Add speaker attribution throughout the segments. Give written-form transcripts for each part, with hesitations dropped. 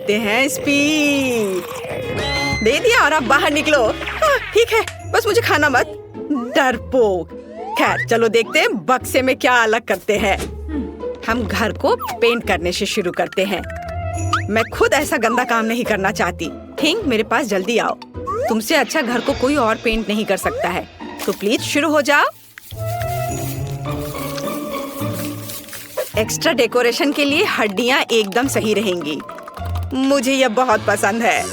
Speaker 1: देखते हैं स्पीड। दे दिया और अब बाहर निकलो। ठीक है, बस मुझे खाना मत, डरपोक। खैर चलो देखते हैं बक्से में क्या अलग करते हैं। हम घर को पेंट करने से शुरू करते हैं। मैं खुद ऐसा गंदा काम नहीं करना चाहती। थिंग, मेरे पास जल्दी आओ। तुमसे अच्छा घर को कोई और पेंट नहीं कर सकता है, तो प्लीज शुरू हो जाओ। एक्स्ट्रा डेकोरेशन के लिए हड्डियां एकदम सही रहेंगी। मुझे यह बहुत पसंद है।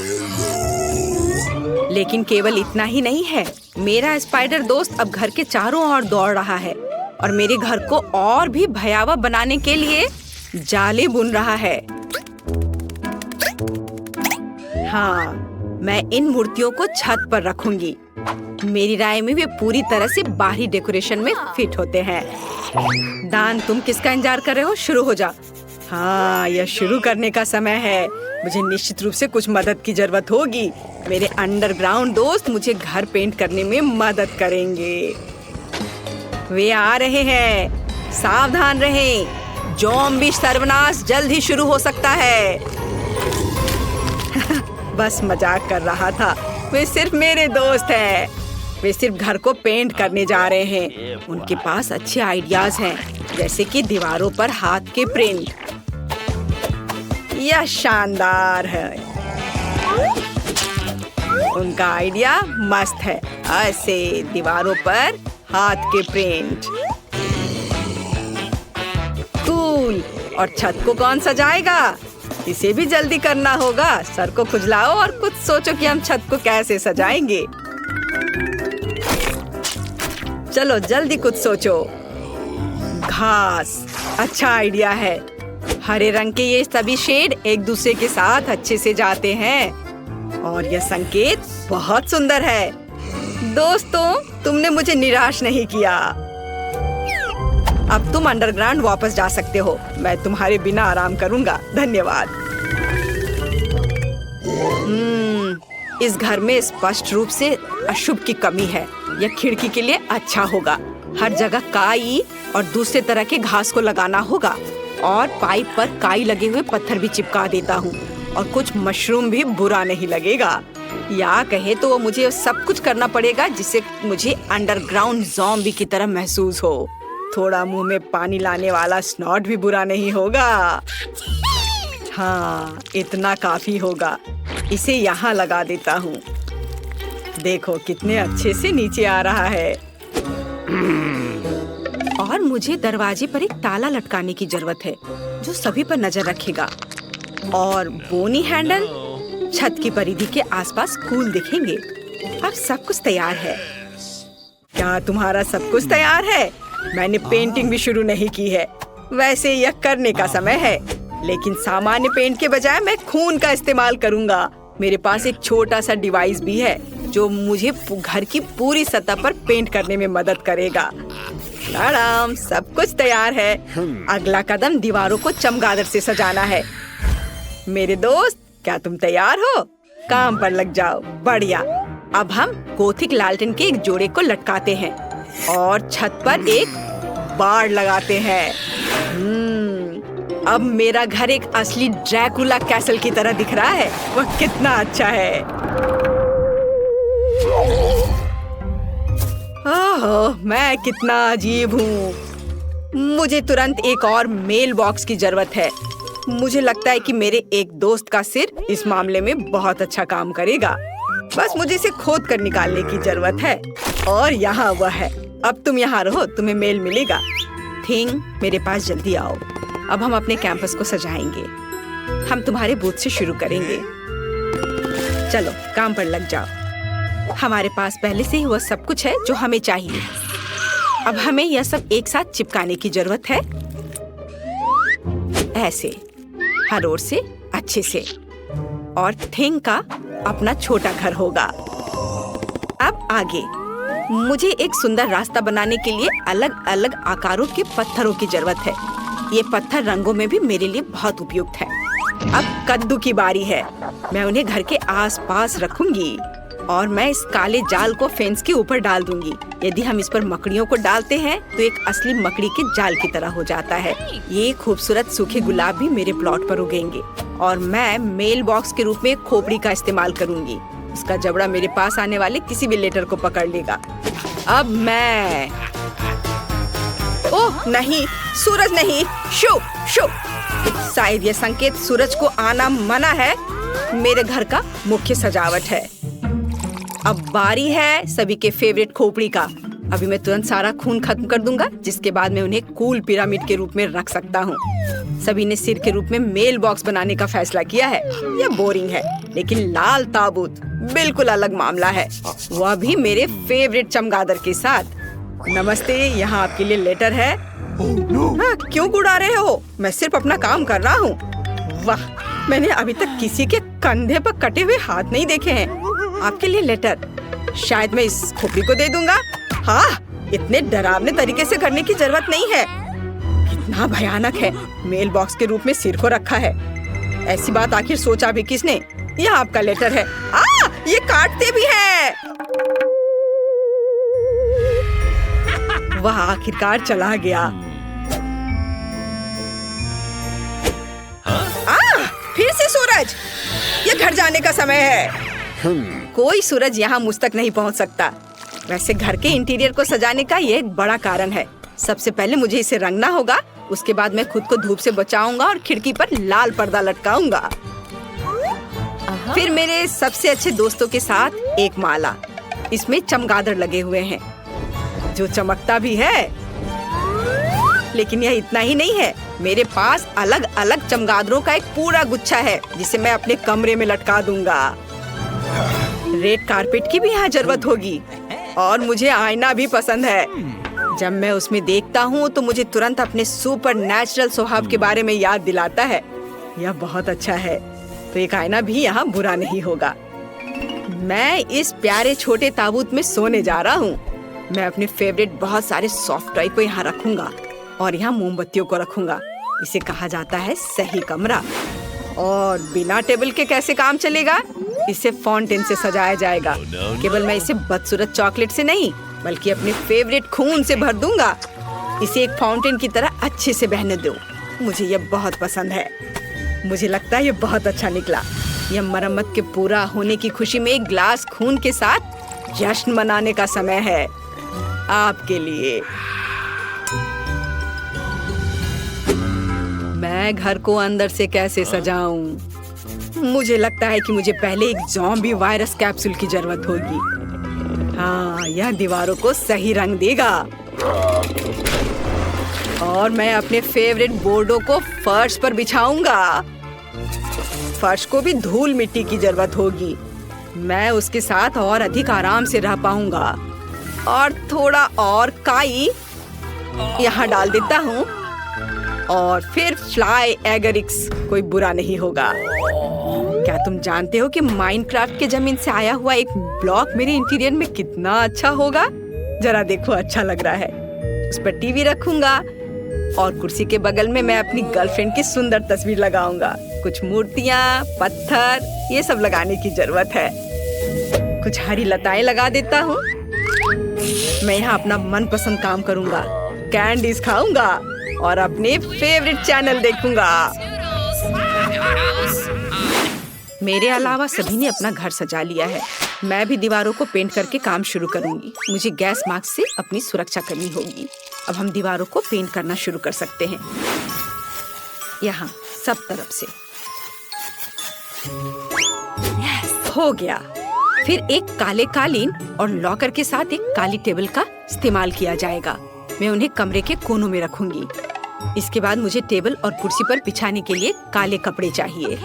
Speaker 1: लेकिन केवल इतना ही नहीं है, मेरा स्पाइडर दोस्त अब घर के चारों ओर दौड़ रहा है और मेरे घर को और भी भयावह बनाने के लिए जाले बुन रहा है। हाँ, मैं इन मूर्तियों को छत पर रखूंगी। मेरी राय में वे पूरी तरह से बाहरी डेकोरेशन में फिट होते हैं। दान, तुम किसका इंतजार कर रहे हो? शुरू हो जा। हाँ, यह शुरू करने का समय है। मुझे निश्चित रूप से कुछ मदद की जरूरत होगी। मेरे अंडरग्राउंड दोस्त मुझे घर पेंट करने में मदद करेंगे। वे आ रहे हैं, सावधान रहें। ज़ॉम्बी सर्वनाश जल्द ही शुरू हो सकता है। बस मजाक कर रहा था। वे सिर्फ मेरे दोस्त हैं। वे सिर्फ घर को पेंट करने जा रहे हैं। उनके पास अच्छे आइडियाज हैं, जैसे कि दीवारों पर हाथ के प्रिंट। यह शानदार है। उनका आइडिया मस्त है। ऐसे दीवारों पर हाथ के प्रिंट। कूल। और छत को कौन सजाएगा? इसे भी जल्दी करना होगा। सर को खुजलाओ और कुछ सोचो कि हम छत को कैसे सजाएंगे। चलो जल्दी कुछ सोचो। घास, अच्छा आइडिया है। हरे रंग के ये सभी शेड एक दूसरे के साथ अच्छे से जाते हैं और यह संकेत बहुत सुंदर है। दोस्तों, तुमने मुझे निराश नहीं किया। अब तुम अंडरग्राउंड वापस जा सकते हो। मैं तुम्हारे बिना आराम करूंगा। धन्यवाद। इस घर में स्पष्ट रूप से अशुभ की कमी है। यह खिड़की के लिए अच्छा होगा। हर जगह काई और दूसरे तरह के घास को लगाना होगा और पाइप पर काई लगे हुए पत्थर भी चिपका देता हूँ और कुछ मशरूम भी बुरा नहीं लगेगा। या कहे तो वो मुझे सब कुछ करना पड़ेगा जिससे मुझे अंडरग्राउंड ज़ॉम्बी की तरह महसूस हो। थोड़ा मुंह में पानी लाने वाला स्नॉट भी बुरा नहीं होगा। हाँ, इतना काफी होगा। इसे यहाँ लगा देता हूँ। देखो कितने अच्छे से नीचे आ रहा है। और मुझे दरवाजे पर एक ताला लटकाने की जरूरत है जो सभी पर नजर रखेगा। और बोनी हैंडल छत की परिधि के आसपास कूल दिखेंगे। अब सब कुछ तैयार है। क्या तुम्हारा सब कुछ तैयार है? मैंने पेंटिंग भी शुरू नहीं की है। वैसे यह करने का समय है, लेकिन सामान्य पेंट के बजाय मैं खून का इस्तेमाल करूंगा। मेरे पास एक छोटा सा डिवाइस भी है जो मुझे घर की पूरी सतह पर पेंट करने में मदद करेगा। आराम, सब कुछ तैयार है। अगला कदम दीवारों को चमगादड़ से सजाना है। मेरे दोस्त, क्या तुम तैयार हो? काम पर लग जाओ। बढ़िया। अब हम गोथिक लालटेन के एक जोड़े को लटकाते हैं और छत पर एक बाड़ लगाते हैं। अब मेरा घर एक असली ड्रैकुला कैसल की तरह दिख रहा है। वह कितना अच्छा है। ओह, मैं कितना अजीब हूँ। मुझे तुरंत एक और मेल बॉक्स की जरूरत है। मुझे लगता है कि मेरे एक दोस्त का सिर इस मामले में बहुत अच्छा काम करेगा। बस मुझे इसे खोद कर निकालने की जरूरत है। और यहाँ वह है। अब तुम यहाँ रहो, तुम्हें मेल मिलेगा। थिंग, मेरे पास जल्दी आओ। अब हम अपने कैंपस को सजाएंगे। हम तुम्हारे बूथ से शुरू करेंगे। चलो काम पर लग जाओ। हमारे पास पहले से ही वह सब कुछ है जो हमें चाहिए। अब हमें यह सब एक साथ चिपकाने की जरूरत है। ऐसे, हर ओर से अच्छे से। और थिंग का अपना छोटा घर होगा। अब आगे मुझे एक सुंदर रास्ता बनाने के लिए अलग अलग आकारों के पत्थरों की जरूरत है। ये पत्थर रंगों में भी मेरे लिए बहुत उपयुक्त है। अब कद्दू की बारी है। मैं उन्हें घर के आसपास रखूंगी। और मैं इस काले जाल को फेंस के ऊपर डाल दूंगी। यदि हम इस पर मकड़ियों को डालते हैं तो एक असली मकड़ी के जाल की तरह हो जाता है। ये खूबसूरत सूखे गुलाब भी मेरे प्लॉट पर उगेंगे और मैं मेल बॉक्स के रूप में खोपड़ी का इस्तेमाल करूंगी। उसका जबड़ा मेरे पास आने वाले किसी भी लेटर को पकड़ लेगा। अब मैं ओह नहीं, सूरज नहीं, शो शो। शायद ये संकेत सूरज को आना मना है। मेरे घर का मुख्य सजावट है। अब बारी है सभी के फेवरेट खोपड़ी का। अभी मैं तुरंत सारा खून खत्म कर दूंगा, जिसके बाद मैं उन्हें कूल पिरामिड के रूप में रख सकता हूँ। सभी ने सिर के रूप में मेल बॉक्स बनाने का फैसला किया है। यह बोरिंग है, लेकिन लाल ताबूत बिल्कुल अलग मामला है, वह भी मेरे फेवरेट चमगादड़ के साथ। नमस्ते, यहाँ आपके लिए लेटर है। हाँ, क्यों गुड़ा रहे हो? मैं सिर्फ अपना काम कर रहा हूँ। वाह, मैंने अभी तक किसी के कंधे पर कटे हुए हाथ नहीं देखे हैं। आपके लिए लेटर, शायद मैं इस खोपड़ी को दे दूंगा। हाँ, इतने डरावने तरीके से करने की जरूरत नहीं है। कितना भयानक है, मेल बॉक्स के रूप में सिर को रखा है। ऐसी बात आखिर सोचा भी किसने? यह आपका लेटर है। ये काटते भी हैं। वह आखिरकार चला गया। फिर से सूरज, ये घर जाने का समय है। कोई सूरज यहाँ मुझ तक नहीं पहुँच सकता। वैसे घर के इंटीरियर को सजाने का ये एक बड़ा कारण है। सबसे पहले मुझे इसे रंगना होगा, उसके बाद मैं खुद को धूप से बचाऊंगा और खिड़की पर लाल पर्दा लटकाऊंगा। फिर मेरे सबसे अच्छे दोस्तों के साथ एक माला। इसमें चमगादड़ लगे हुए हैं, जो चमकता भी है। लेकिन यह इतना ही नहीं है, मेरे पास अलग अलग चमगादड़ों का एक पूरा गुच्छा है, जिसे मैं अपने कमरे में लटका दूंगा। रेड कारपेट की भी यहाँ जरूरत होगी, और मुझे आईना भी पसंद है। जब मैं उसमें देखता हूँ तो मुझे तुरंत अपने सुपर नेचुरल स्वभाव के बारे में याद दिलाता है। यह बहुत अच्छा है, तो एक आईना भी यहाँ बुरा नहीं होगा। मैं इस प्यारे छोटे ताबूत में सोने जा रहा हूँ। मैं अपने फेवरेट बहुत सारे सॉफ्ट टॉय को यहाँ रखूंगा और यहाँ मोमबत्तियों को रखूंगा। इसे कहा जाता है सही कमरा। और बिना टेबल के कैसे काम चलेगा? इसे फाउंटेन से सजाया जाएगा। केवल मैं इसे बदसूरत चॉकलेट से नहीं, बल्कि अपने फेवरेट खून से भर दूंगा। इसे एक फाउंटेन की तरह अच्छे से बहने दो। मुझे यह बहुत पसंद है। मुझे लगता है यह बहुत अच्छा निकला। यह मरम्मत के पूरा होने की खुशी में एक ग्लास खून के साथ जश्न मनाने का समय है। आपके लिए। मैं घर को अंदर से कैसे सजाऊं? मुझे लगता है कि मुझे पहले एक ज़ॉम्बी वायरस कैप्सूल की जरूरत होगी। हाँ, यह दीवारों को सही रंग देगा। और मैं अपने फेवरेट बोर्डों को फर्श पर बिछाऊंगा। फर्श को भी धूल मिट्टी की जरूरत होगी। मैं उसके साथ और अधिक आराम से रह पाऊंगा। और थोड़ा और काई यहाँ डाल देता हूँ। और फिर फ्लाई एगरिक्स, कोई बुरा नहीं होगा। क्या तुम जानते हो कि माइनक्राफ्ट के जमीन से आया हुआ एक ब्लॉक मेरे इंटीरियर में कितना अच्छा होगा? जरा देखो, अच्छा लग रहा है। उस पर टीवी रखूंगा और कुर्सी के बगल में मैं अपनी गर्लफ्रेंड की सुंदर तस्वीर लगाऊंगा। कुछ मूर्तियाँ, पत्थर, ये सब लगाने की जरूरत है। कुछ हरी लताएं लगा देता हूँ। मैं यहाँ अपना मनपसंद काम करूंगा, कैंडीज खाऊंगा और अपने फेवरेट चैनल देखूंगा। मेरे अलावा सभी ने अपना घर सजा लिया है। मैं भी दीवारों को पेंट करके काम शुरू करूंगी। मुझे गैस मास्क से अपनी सुरक्षा करनी होगी। अब हम दीवारों को पेंट करना शुरू कर सकते हैं। यहाँ सब तरफ से। हो गया। फिर एक काले कालीन और लॉकर के साथ एक काली टेबल का इस्तेमाल किया जाएगा। मैं उन्हें कमरे के कोनों में रखूंगी। इसके बाद मुझे टेबल और कुर्सी पर बिछाने के लिए काले कपड़े चाहिए।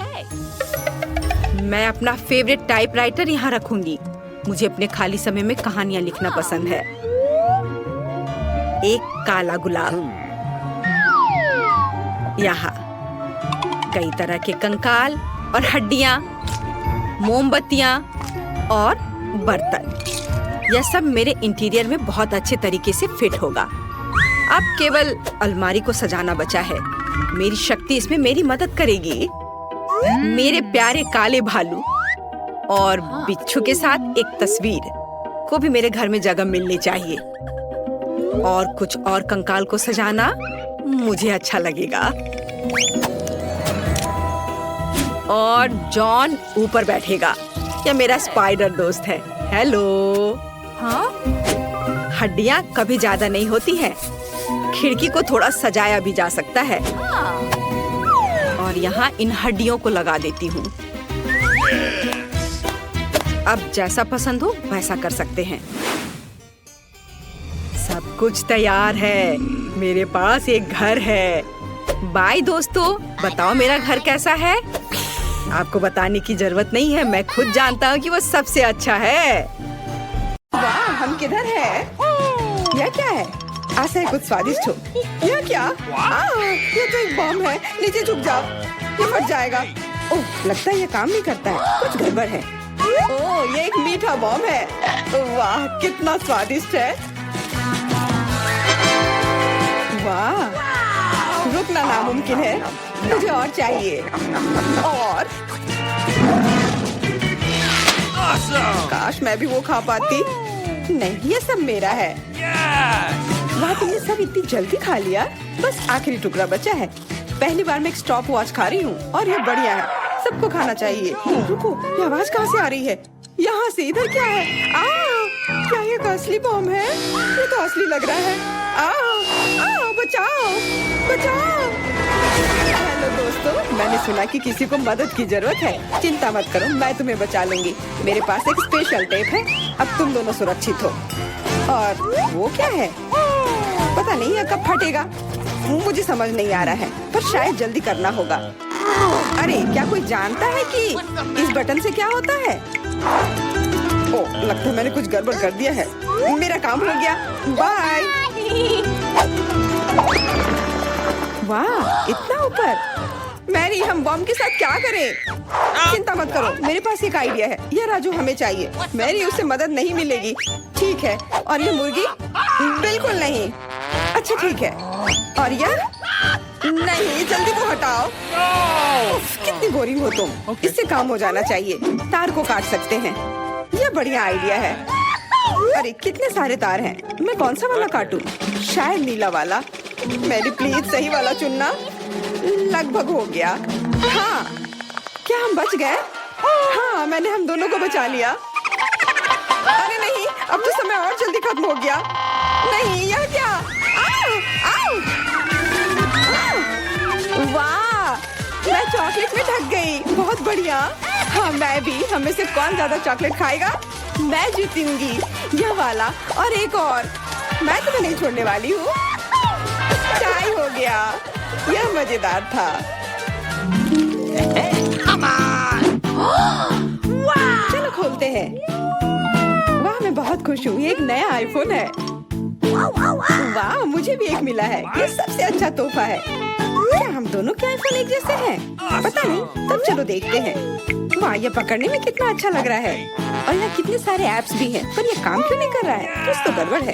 Speaker 1: मैं अपना फेवरेट टाइपराइटर यहाँ रखूंगी। मुझे अपने खाली समय में कहानियाँ लिखना पसंद है। एक काला गुलाब, यहाँ कई तरह के कंकाल और हड्डियाँ, मोमबत्तियाँ और बर्तन। यह सब मेरे इंटीरियर में बहुत अच्छे तरीके से फिट होगा। अब केवल अलमारी को सजाना बचा है। मेरी शक्ति इसमें मेरी मदद करेगी। मेरे प्यारे काले भालू, और बिच्छू के साथ एक तस्वीर को भी मेरे घर में जगह मिलनी चाहिए। और कुछ और कंकाल को सजाना मुझे अच्छा लगेगा। और जॉन ऊपर बैठेगा। यह मेरा स्पाइडर दोस्त है। हेलो। हाँ? हड्डियाँ कभी ज्यादा नहीं होती हैं। खिड़की को थोड़ा सजाया भी जा सकता है। और यहाँ इन हड्डियों को लगा देती हूँ। अब जैसा पसंद हो वैसा कर सकते हैं। सब कुछ तैयार है। मेरे पास एक घर है। बाय दोस्तों, बताओ मेरा घर कैसा है? आपको बताने की जरूरत नहीं है, मैं खुद जानता हूँ कि वो सबसे अच्छा है। वाह, हम किधर है? यह क्या है? आशा है कुछ स्वादिष्ट हो। यह क्या? ये तो एक बम है। नीचे झुक जाओ, ये फट जाएगा। ओह, लगता है ये काम नहीं करता है। कुछ गड़बड़ है। ओह, ये एक मीठा बम है। वाह, कितना स्वादिष्ट है। वाह, रुकना नामुमकिन है। मुझे और चाहिए। और काश मैं भी वो खा पाती। नहीं, ये सब मेरा है। वाह, तुमने सब इतनी जल्दी खा लिया। बस आखिरी टुकड़ा बचा है। पहली बार मैं एक स्टॉप वॉच खा रही हूँ और ये बढ़िया है। सबको खाना चाहिए। रुको, ये आवाज कहाँ से आ रही है? यहाँ से। इधर क्या है? क्या ये असली बम है? ये तो असली लग रहा है। बचाओ, बचाओ। हेलो दोस्तों, मैंने सुना कि किसी को मदद की जरूरत है। चिंता मत करो, मैं तुम्हें बचा लूंगी। मेरे पास एक स्पेशल टेप है। अब तुम दोनों सुरक्षित हो। और वो क्या है? पता नहीं है कब फटेगा। मुझे समझ नहीं आ रहा है, पर शायद जल्दी करना होगा। अरे, क्या कोई जानता है कि इस बटन से क्या होता है? ओह, लगता है मैंने कुछ गड़बड़ कर दिया है। मेरा काम हो गया। बाय। वाह, इतना ऊपर। मैरी, हम बम के साथ क्या करें? चिंता मत करो, मेरे पास एक आइडिया है। यह राजू हमें चाहिए। मैरी, उससे मदद नहीं मिलेगी। ठीक है। और ये मुर्गी? बिल्कुल नहीं। अच्छा ठीक है। और यह? नहीं, जल्दी वो हटाओ। उफ, कितनी बोरिंग हो तुम। इससे काम हो जाना चाहिए। तार को काट सकते हैं। यह बढ़िया आइडिया है। अरे, कितने सारे तार हैं। मैं कौन सा वाला काटूं? शायद नीला वाला। मेरी प्लीज सही वाला चुनना। लगभग हो गया। हाँ, क्या हम बच गए? हाँ, मैंने हम दोनों को बचा लिया। अरे नहीं, अब तो समय और जल्दी खत्म हो गया। नहीं, यह क्या? वाह, मैं चॉकलेट में ढक गई। बहुत बढ़िया। हाँ, मैं भी। हमें से कौन ज्यादा चॉकलेट खाएगा? मैं जीतूंगी। यह वाला और एक और। मैं तुम्हें नहीं छोड़ने वाली हूँ। चाय हो गया। यह मजेदार था। चलो खोलते हैं। वाह, मैं बहुत खुश हूँ। ये एक नया आईफोन है। वाह, मुझे भी एक मिला है। ये सबसे अच्छा तोहफा है। क्या हम दोनों के आईफोन एक जैसे हैं? पता नहीं, तब चलो देखते हैं। वाह, ये पकड़ने में कितना अच्छा लग रहा है। और यहाँ कितने सारे ऐप्स भी हैं, पर ये काम क्यों नहीं कर रहा है? कुछ तो गड़बड़ है।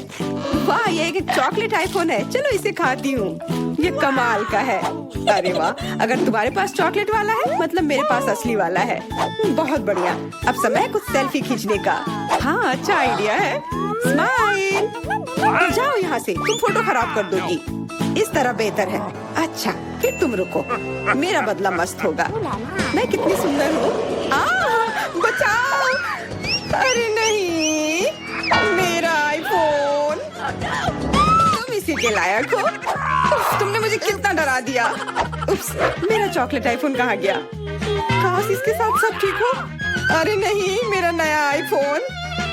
Speaker 1: वाह, ये एक चॉकलेट आईफोन है। चलो इसे खाती हूँ। ये कमाल का है। अरे वाह, अगर तुम्हारे पास चॉकलेट वाला है, मतलब मेरे पास असली वाला है। बहुत बढ़िया। अब समय है कुछ सेल्फी खींचने का। हाँ, अच्छा आइडिया है। स्माइल। जाओ यहाँ से, तुम फोटो खराब कर दोगी। इस तरह बेहतर है। अच्छा, फिर तुम रुको। मेरा बदला मस्त होगा। मैं कितनी सुंदर हूँ। बचाओ। अरे नहीं, मेरा आईफोन। तुम इसी के लायक हो। तुमने मुझे कितना डरा दिया। उप्स, मेरा चॉकलेट आईफोन कहाँ गया? काश इसके साथ सब ठीक हो। अरे नहीं, मेरा नया आईफोन।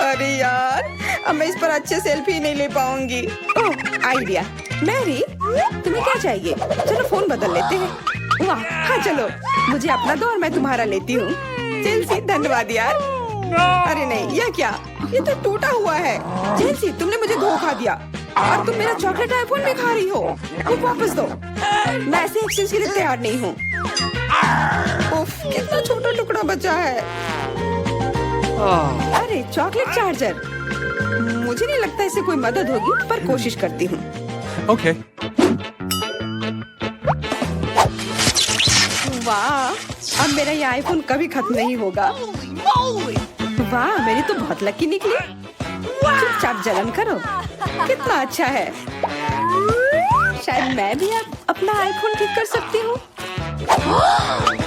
Speaker 1: अरे यार, अब मैं इस पर अच्छे सेल्फी नहीं ले पाऊंगी। ओह, आइडिया। मैरी, तुम्हें क्या चाहिए? चलो फोन बदल लेते हैं। वाह, हाँ चलो। मुझे अपना दो और मैं तुम्हारा लेती हूँ। जेलसी, धन्यवाद यार। अरे नहीं, यह क्या? ये तो टूटा हुआ है। जेलसी, तुमने मुझे धोखा दिया और तुम मेरा चॉकलेट आईफोन भी खा रही हो। तुम वापस दो। मैं ऐसे एक्सचेंज के लिए तैयार नहीं हूँ। उफ, कितना छोटा टुकड़ा बचा है। अरे, चॉकलेट चार्जर। मुझे नहीं लगता इसे कोई मदद होगी, पर कोशिश करती हूँ।
Speaker 2: Okay.
Speaker 1: वाह, अब मेरा ये आईफोन कभी खत्म नहीं होगा। वाह, मेरी तो बहुत लकी निकली। चुपचाप जलन करो, कितना अच्छा है। शायद मैं भी अब अपना आईफोन ठीक कर सकती हूँ।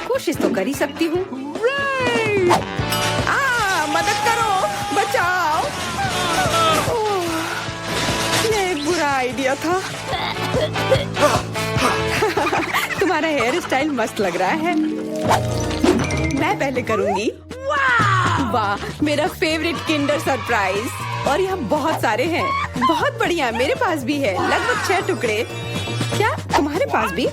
Speaker 1: कोशिश तो कर ही सकती हूँ। मदद करो, बचाओ। ये एक बुरा आइडिया था। तुम्हारा हेयर स्टाइल मस्त लग रहा है। मैं पहले करूंगी। वाह, मेरा फेवरेट किंडर सरप्राइज। और यहाँ बहुत सारे हैं। बहुत बढ़िया, मेरे पास भी है लगभग 6 टुकड़े। क्या तुम्हारे पास भी?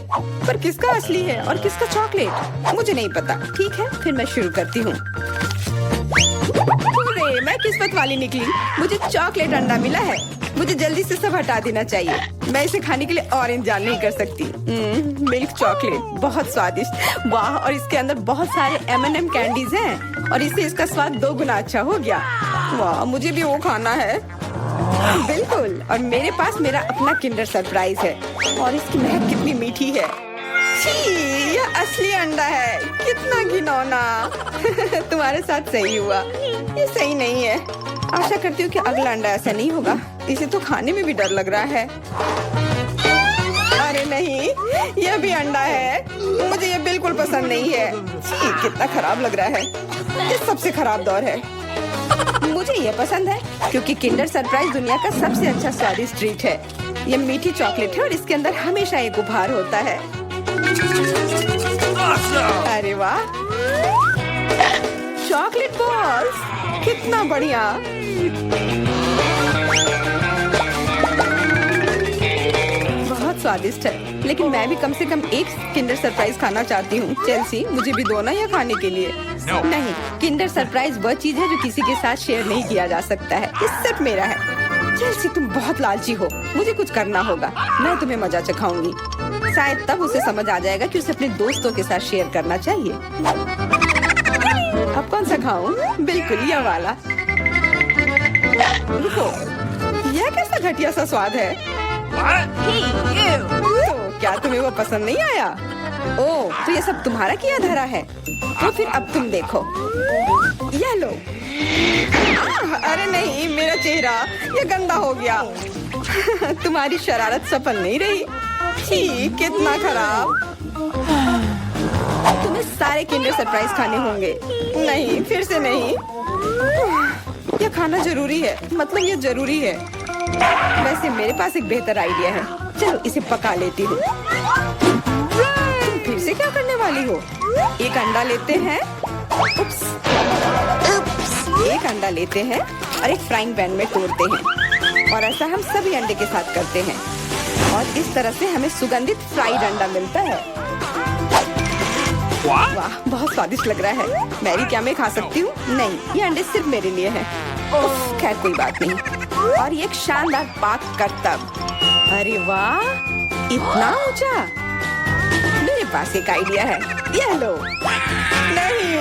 Speaker 1: पर किसका असली है और किसका चॉकलेट? मुझे नहीं पता। ठीक है, फिर मैं शुरू करती हूँ। मैं किस्मत वाली निकली। मुझे चॉकलेट अंडा मिला है। मुझे जल्दी से सब हटा देना चाहिए। मैं इसे खाने के लिए और इंतजार नहीं कर सकती। मिल्क चॉकलेट बहुत स्वादिष्ट। वाह, और इसके अंदर बहुत सारे M&M कैंडीज हैं और इससे इसका स्वाद 2 गुना अच्छा हो गया। वाह, मुझे भी वो खाना है। बिल्कुल, और मेरे पास मेरा अपना किंडर सरप्राइज है और इसकी महक कितनी मीठी है। छी, यह असली अंडा है। कितना घिनौना। तुम्हारे साथ सही हुआ। ये सही नहीं है। आशा करती हूँ कि अगला अंडा ऐसा नहीं होगा। इसे तो खाने में भी डर लग रहा है। अरे नहीं, यह भी अंडा है। मुझे ये बिल्कुल पसंद नहीं है। छी, कितना खराब लग रहा है। ये सबसे खराब दौर है। मुझे ये पसंद है क्योंकि किंडर सरप्राइज दुनिया का सबसे अच्छा स्वादिष्ट ट्रीट है। ये मीठी चॉकलेट है और इसके अंदर हमेशा एक उपहार होता है। अरे वाह, चॉकलेट बॉल्स, कितना बढ़िया। बहुत स्वादिष्ट है, लेकिन मैं भी कम से कम एक किंडर सरप्राइज खाना चाहती हूँ। चेल्सी, मुझे भी दो ना ये खाने के लिए। नहीं, किंडर सरप्राइज वह चीज है जो किसी के साथ शेयर नहीं किया जा सकता है। ये सिर्फ मेरा है। चेल्सी, तुम बहुत लालची हो। मुझे कुछ करना होगा। मैं तुम्हें मजा चखाऊंगी। शायद तब उसे समझ आ जाएगा कि उसे अपने दोस्तों के साथ शेयर करना चाहिए। अब कौन सा खाऊं? बिल्कुल यह वाला। रुको, यह कैसा घटिया सा स्वाद है। तो क्या तुम्हें वो पसंद नहीं आया? ओह, तो ये सब तुम्हारा किया धरा है। तो फिर अब तुम देखो, यह लो। अरे नहीं, मेरा चेहरा ये गंदा हो गया। तुम्हारी शरारत सफल नहीं रही। छी, कितना खराब। तुम्हें सारे किंडर सरप्राइज खाने होंगे। नहीं, फिर से नहीं। यह खाना जरूरी है। मतलब ये जरूरी है। वैसे मेरे पास एक बेहतर आइडिया है। चलो इसे पका लेती हूँ। तुम फिर से क्या करने वाली हो? एक अंडा लेते हैं। उप्स। एक अंडा लेते हैं और एक फ्राइंग पैन में तोड़ते हैं। और ऐसा हम सभी अंडे के साथ करते हैं। और इस तरह से हमें सुगंधित फ्राइड अंडा मिलता है। वाह, बहुत स्वादिष्ट लग रहा है। मैरी, क्या मैं खा सकती हूँ? नहीं, ये अंडे सिर्फ मेरे लिए हैं। खैर कोई बात नहीं। और ये एक शानदार पाक करतब। अरे वाह, इतना ऊंचा। मेरे पास एक आइडिया है। ये लो। नहीं।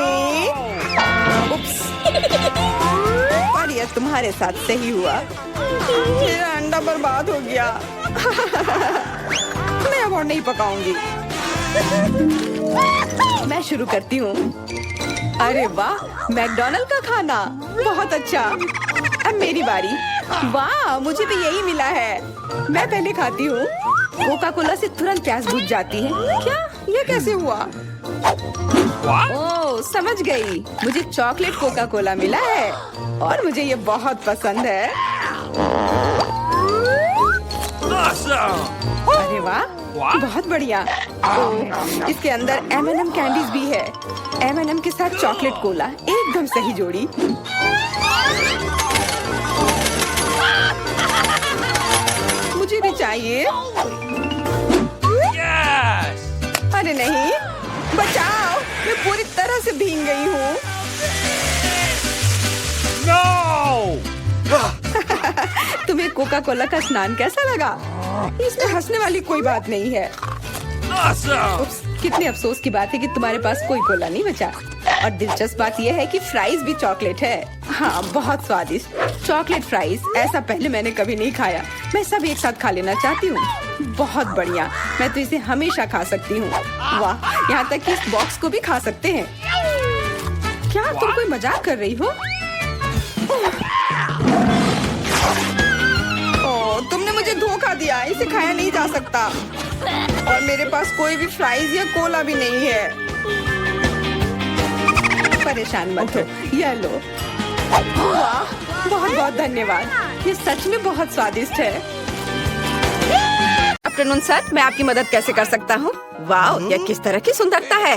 Speaker 1: उप्स। और ये तुम्हारे साथ सही हुआ। मेरा अंडा बर्बाद हो गया। मैं अब और नहीं पकाऊंगी। मैं शुरू करती हूँ। अरे वाह, मैकडॉनल्ड का खाना बहुत अच्छा। अब मेरी बारी। वाह, मुझे भी यही मिला है। मैं पहले खाती हूँ। कोका कोला से तुरंत प्यास बुझ जाती है। क्या? ये कैसे हुआ? ओह, समझ गई। मुझे चॉकलेट कोका कोला मिला है और मुझे ये बहुत पसंद है। अरे वाह, बहुत बढ़िया। इसके अंदर M&M कैंडीज भी है। M&M के साथ चॉकलेट कोला, एकदम सही जोड़ी। मुझे भी चाहिए। अरे नहीं, बचाओ, मैं पूरी तरह से भीग गई हूँ। तुम्हें कोका कोला का स्नान कैसा लगा? इसमें हंसने वाली कोई बात नहीं है। उप्स, कितने अफसोस की बात है कि तुम्हारे पास कोई कोला नहीं बचा। और दिलचस्प बात यह है कि फ्राइज भी चॉकलेट है। हाँ, बहुत स्वादिष्ट चॉकलेट फ्राइज, ऐसा पहले मैंने कभी नहीं खाया। मैं सब एक साथ खा लेना चाहती हूँ। बहुत बढ़िया, मैं तो इसे हमेशा खा सकती हूँ। वाह, यहाँ तक कि इस बॉक्स को भी खा सकते हैं। क्या तुम कोई मजाक कर रही हो? ओह, तुमने मुझे धोखा दिया। इसे खाया नहीं जा सकता और मेरे पास कोई भी फ्राइज या कोला भी नहीं है। परेशान मत हो, यह लो। वाह, बहुत बहुत धन्यवाद। ये सच में बहुत स्वादिष्ट है। आफ्टरनून सर, मैं आपकी मदद कैसे कर सकता हूँ? वाह, यह किस तरह की सुंदरता है।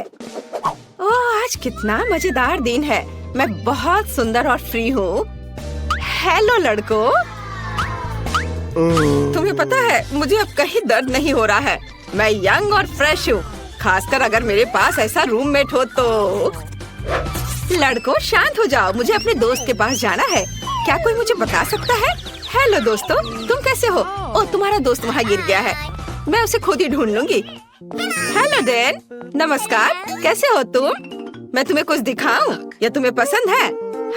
Speaker 1: ओह, आज कितना मजेदार दिन है। मैं बहुत सुंदर और फ्री हूँ। हेलो लड़कों, तुम्हें पता है मुझे अब कहीं दर्द नहीं हो रहा है। मैं यंग और फ्रेश हूँ, खासकर अगर मेरे पास ऐसा रूममेट हो तो। लड़कों शांत हो जाओ, मुझे अपने दोस्त के पास जाना है। क्या कोई मुझे बता सकता है? हेलो दोस्तों, तुम कैसे हो? ओह, तुम्हारा दोस्त वहाँ गिर गया है। मैं उसे खुद ही ढूंढ लूंगी। हेलो डैन, नमस्कार, कैसे हो तुम? मैं तुम्हें कुछ दिखाऊं? या तुम्हें पसंद है?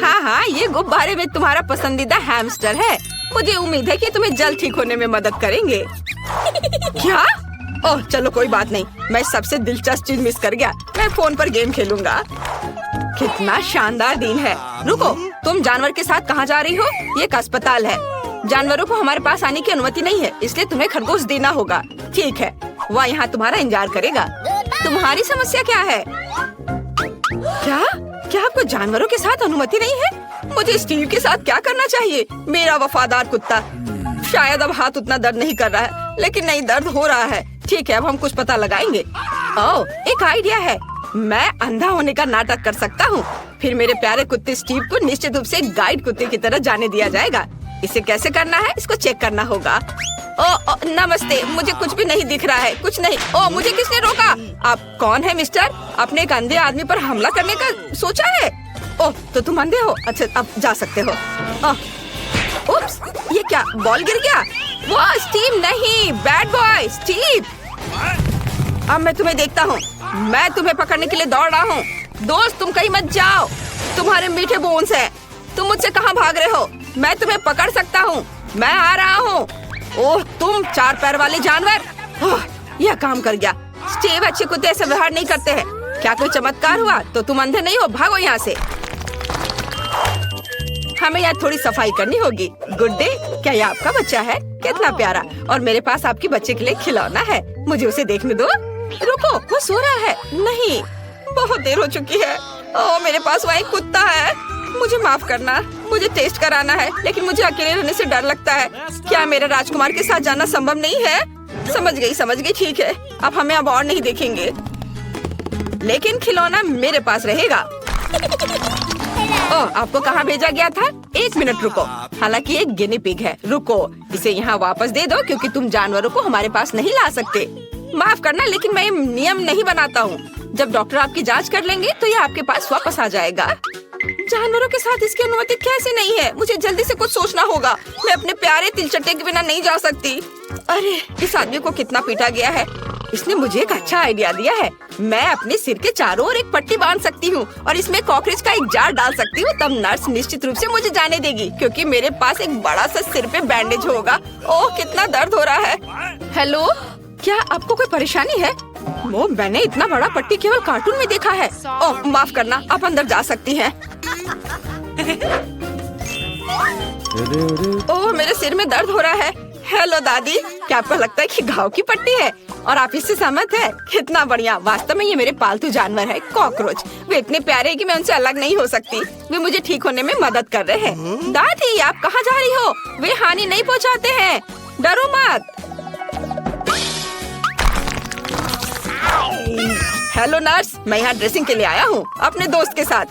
Speaker 1: हाँ हाँ, ये गुब्बारे में तुम्हारा पसंदीदा हैमस्टर है। मुझे उम्मीद है कि तुम्हें जल्द ठीक होने में मदद करेंगे। क्या? ओह चलो कोई बात नहीं, मैं सबसे दिलचस्प चीज मिस कर गया। मैं फोन पर गेम खेलूंगा। कितना शानदार दिन है। रुको, तुम जानवर के साथ कहाँ जा रही हो? ये एक अस्पताल है। जानवरों को हमारे पास आने की अनुमति नहीं है, इसलिए तुम्हें खरगोश देना होगा। ठीक है, वह यहाँ तुम्हारा इंतजार करेगा। तुम्हारी समस्या क्या है? क्या आपको जानवरों के साथ अनुमति नहीं है? मुझे स्टीव के साथ क्या करना चाहिए? मेरा वफादार कुत्ता। शायद अब हाथ उतना दर्द नहीं कर रहा है, लेकिन नहीं, दर्द हो रहा है। ठीक है, अब हम कुछ पता लगाएंगे। ओह, एक आइडिया है। मैं अंधा होने का नाटक कर सकता हूँ। फिर मेरे प्यारे कुत्ते स्टीव को निश्चित रूप से गाइड कुत्ते की तरह जाने दिया जाएगा। इसे कैसे करना है, इसको चेक करना होगा। ओ, नमस्ते, मुझे कुछ भी नहीं दिख रहा है। कुछ नहीं। ओ, मुझे किसने रोका? आप कौन है मिस्टर? आपने एक अंधे आदमी पर हमला करने का सोचा है? ओह, तो तुम अंधे हो? अच्छा, अब जा सकते हो। उप्स, ये क्या, बॉल गिर गया? वो स्टीव नहीं, बैड बॉय स्टीव। अब मैं तुम्हें देखता हूँ। मैं तुम्हें पकड़ने के लिए दौड़ रहा हूँ। दोस्त, तुम कहीं मत जाओ। तुम्हारे मीठे बोन्स हैं। तुम मुझसे कहाँ भाग रहे हो? मैं तुम्हें पकड़ सकता हूँ। मैं आ रहा हूँ। ओह, तुम 4 पैर वाले जानवर। यह काम कर गया। स्टीव, अच्छे कुत्ते ऐसे व्यवहार नहीं करते हैं। क्या कोई चमत्कार हुआ? तो तुम अंधे नहीं हो। भागो यहाँ से। हमें यहाँ थोड़ी सफाई करनी होगी। गुड डे, क्या ये आपका बच्चा है? कितना प्यारा। और मेरे पास आपके बच्चे के लिए खिलौना है। मुझे उसे देखने दो। रुको, वो सो रहा है। नहीं, बहुत देर हो चुकी है। ओह, मेरे पास वहाँ एक कुत्ता है। मुझे माफ करना, मुझे टेस्ट कराना है, लेकिन मुझे अकेले रहने से डर लगता है। क्या मेरे राजकुमार के साथ जाना संभव नहीं है? समझ गई। ठीक है, अब हमें अब और नहीं देखेंगे, लेकिन खिलौना मेरे पास रहेगा। ओह, आपको कहाँ भेजा गया था? 1 मिनट रुको। हालांकि एक गिनी पिग है। रुको, इसे यहाँ वापस दे दो, क्योंकि तुम जानवरों को हमारे पास नहीं ला सकते। माफ करना, लेकिन मैं ये नियम नहीं बनाता हूँ। जब डॉक्टर आपकी जांच कर लेंगे तो ये आपके पास वापस आ जाएगा। जानवरों के साथ इसकी अनुमति कैसे नहीं है? मुझे जल्दी से कुछ सोचना होगा। मैं अपने प्यारे तिलचट्टे के बिना नहीं जा सकती। अरे, इस आदमी को कितना पीटा गया है। इसने मुझे एक अच्छा आइडिया दिया है। मैं अपने सिर के चारों ओर एक पट्टी बांध सकती हूँ और इसमें कॉकरोच का एक जार डाल सकती हूँ। तब नर्स निश्चित रूप से मुझे जाने देगी, क्योंकि मेरे पास एक बड़ा सा सिर पे बैंडेज होगा। ओह, कितना दर्द हो रहा है। हेलो, क्या आपको कोई परेशानी है? वो मैंने इतना बड़ा पट्टी केवल कार्टून में देखा है। ओह, माफ करना, आप अंदर जा सकती हैं। ओह, मेरे सिर में दर्द हो रहा है। हेलो दादी, क्या आपको लगता है कि घाव की पट्टी है और आप इससे सहमत है? कितना बढ़िया। वास्तव में ये मेरे पालतू जानवर है, कॉकरोच। वे इतने प्यारे हैं कि मैं उनसे अलग नहीं हो सकती। वे मुझे ठीक होने में मदद कर रहे हैं। दादी, आप कहाँ जा रही हो? वे हानि नहीं पहुँचाते हैं, डरो मत। हेलो नर्स, मैं यहाँ ड्रेसिंग के लिए आया हूँ अपने दोस्त के साथ।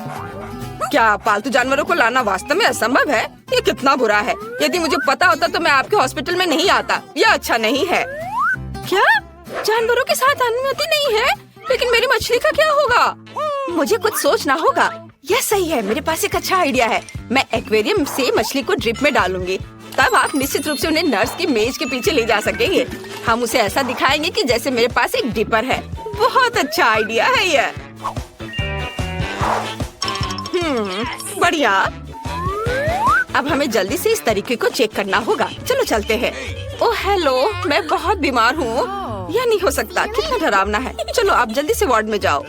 Speaker 1: क्या पालतू जानवरों को लाना वास्तव में असंभव है? ये कितना बुरा है। यदि मुझे पता होता तो मैं आपके हॉस्पिटल में नहीं आता। यह अच्छा नहीं है। क्या जानवरों के साथ अनुमति नहीं है? लेकिन मेरी मछली का क्या होगा? मुझे कुछ सोचना होगा। यह सही है, मेरे पास एक अच्छा आइडिया है। मैं एक्वेरियम से मछली को ड्रिप में डालूंगी। तब आप निश्चित रूप से उन्हें नर्स की मेज के पीछे ले जा सकेंगे। हम उसे ऐसा दिखाएंगे कि जैसे मेरे पास एक डिपर है। बहुत अच्छा आइडिया है यह। बढ़िया। अब हमें जल्दी से इस तरीके को चेक करना होगा। चलो चलते हैं। ओह हेलो, मैं बहुत बीमार हूँ। यह नहीं हो सकता, कितना डरावना है। चलो आप जल्दी से वार्ड में जाओ।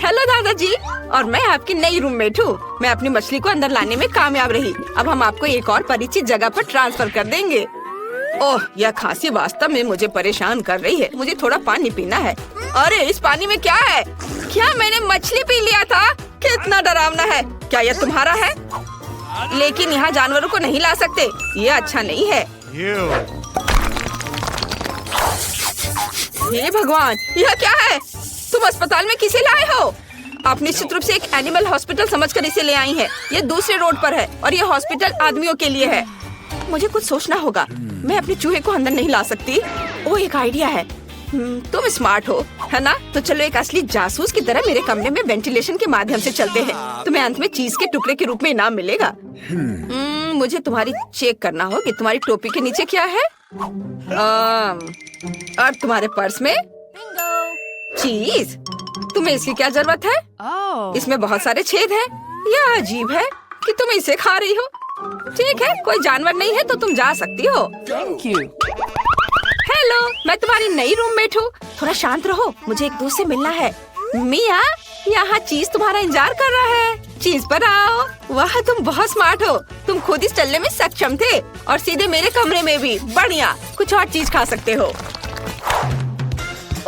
Speaker 1: हेलो दादाजी, और मैं आपकी नई रूममेट हूँ। मैं अपनी मछली को अंदर लाने में कामयाब रही। अब हम आपको एक और परिचित जगह पर ट्रांसफर कर देंगे। ओह, यह खांसी वास्तव में मुझे परेशान कर रही है। मुझे थोड़ा पानी पीना है। अरे इस पानी में क्या है? क्या मैंने मछली पी लिया था? कितना डरावना है। क्या यह तुम्हारा है? लेकिन यहाँ जानवरों को नहीं ला सकते, ये अच्छा नहीं है। हे भगवान, यह क्या है? तुम अस्पताल में किसे लाए हो? आप निश्चित रूप से एक एनिमल हॉस्पिटल समझकर इसे ले आई हैं। ये दूसरे रोड पर है और ये हॉस्पिटल आदमियों के लिए है। मुझे कुछ सोचना होगा। मैं अपने चूहे को अंदर नहीं ला सकती। ओ, एक आइडिया है। तुम स्मार्ट हो, है ना? तो चलो एक असली जासूस की तरह मेरे कमरे में वेंटिलेशन के माध्यम से चलते हैं। तुम्हें अंत में चीज के टुकड़े के रूप में इनाम मिलेगा। मुझे तुम्हारी चेक करना होगा। तुम्हारी टोपी के नीचे क्या है? और तुम्हारे पर्स में चीज। तुम्हें इसकी क्या जरूरत है? इसमें बहुत सारे छेद हैं। यह अजीब है कि तुम इसे खा रही हो। ठीक है, कोई जानवर नहीं है तो तुम जा सकती हो।
Speaker 2: Thank you.
Speaker 1: हेलो, मैं तुम्हारी नई रूममेट हूँ। थोड़ा शांत रहो, मुझे एक दोस्त से मिलना है। मिया, यहाँ चीज तुम्हारा इंतजार कर रहा है। चीज पर आओ। वाह, तुम बहुत स्मार्ट हो। तुम खुद इस चलने में सक्षम थे और सीधे मेरे कमरे में भी। बढ़िया, कुछ और चीज खा सकते हो।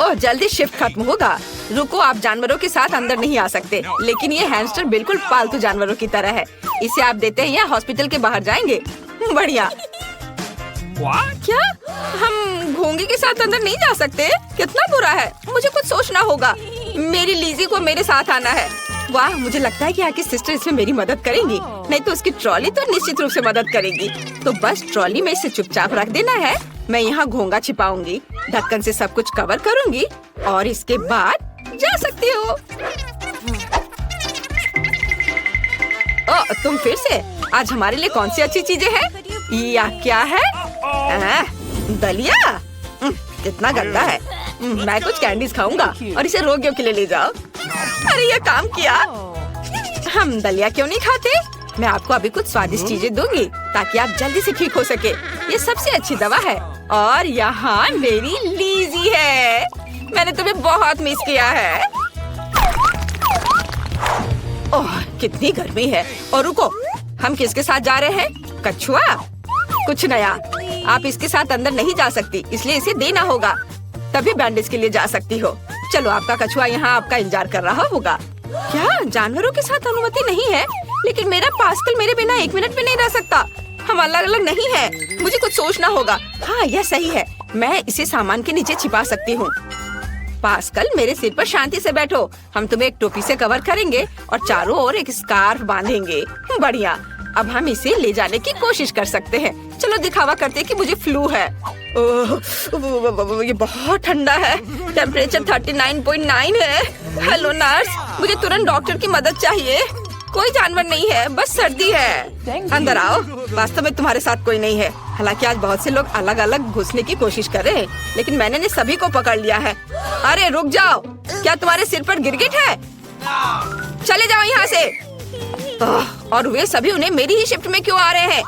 Speaker 1: ओह, जल्दी शिफ्ट खत्म होगा। रुको, आप जानवरों के साथ अंदर नहीं आ सकते। लेकिन ये हैमस्टर बिल्कुल पालतू जानवरों की तरह है। इसे आप देते हैं या हॉस्पिटल के बाहर जाएंगे। बढ़िया। क्या हम घोंगे के साथ अंदर नहीं जा सकते? कितना बुरा है। मुझे कुछ सोचना होगा। मेरी लीजी को मेरे साथ आना है। वाह, मुझे लगता है कि आपकी सिस्टर इसमें मेरी मदद करेंगी। नहीं तो उसकी ट्रॉली तो निश्चित रूप से मदद करेगी। तो बस ट्रॉली में इसे चुपचाप रख देना है। मैं यहाँ घोंगा छिपाऊंगी, ढक्कन से सब कुछ कवर करूंगी और इसके बाद जा सकती हो। तुम फिर से? आज हमारे लिए कौन सी अच्छी चीजें हैं? या क्या है? दलिया? कितना गंदा है। मैं कुछ कैंडीज खाऊंगा और इसे रोगियों के लिए ले जाओ। अरे ये काम किया। हम दलिया क्यों नहीं खाते? मैं आपको अभी कुछ स्वादिष्ट चीजें दूंगी ताकि आप जल्दी से ठीक हो सके। ये सबसे अच्छी दवा है। और यहाँ मेरी लीजी है। मैंने तुम्हें बहुत मिस किया है। ओह, कितनी गर्मी है। और रुको, हम किसके साथ जा रहे हैं? कछुआ? कुछ नया। आप इसके साथ अंदर नहीं जा सकती, इसलिए इसे देना होगा, तभी बैंडेज के लिए जा सकती हो। चलो, आपका कछुआ यहाँ आपका इंतजार कर रहा होगा। क्या जानवरों के साथ अनुमति नहीं है? लेकिन मेरा पास्कल मेरे बिना 1 मिनट भी नहीं रह सकता। हम अलग अलग नहीं है। मुझे कुछ सोचना होगा। हाँ, यह सही है। मैं इसे सामान के नीचे छिपा सकती हूँ। पास्कल, मेरे सिर पर शांति से बैठो। हम तुम्हें एक टोपी से कवर करेंगे और चारों ओर एक स्कार्फ बांधेंगे। बढ़िया। अब हम इसे ले जाने की कोशिश कर सकते हैं। चलो दिखावा करते हैं कि मुझे फ्लू है। ओह, ये बहुत ठंडा है। टेम्परेचर 39.9 है। हेलो नर्स, मुझे तुरंत डॉक्टर की मदद चाहिए। कोई जानवर नहीं है, बस सर्दी है। अंदर आओ। वास्तव में तुम्हारे साथ कोई नहीं है। हालांकि आज बहुत से लोग अलग अलग घुसने की कोशिश कर रहे हैं, लेकिन मैंने सभी को पकड़ लिया है। अरे रुक जाओ, क्या तुम्हारे सिर पर गिरगिट है? चले जाओ यहाँ से। और वे सभी उन्हें मेरी ही शिफ्ट में क्यों आ रहे हैं?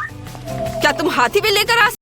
Speaker 1: क्या तुम हाथी भी लेकर आ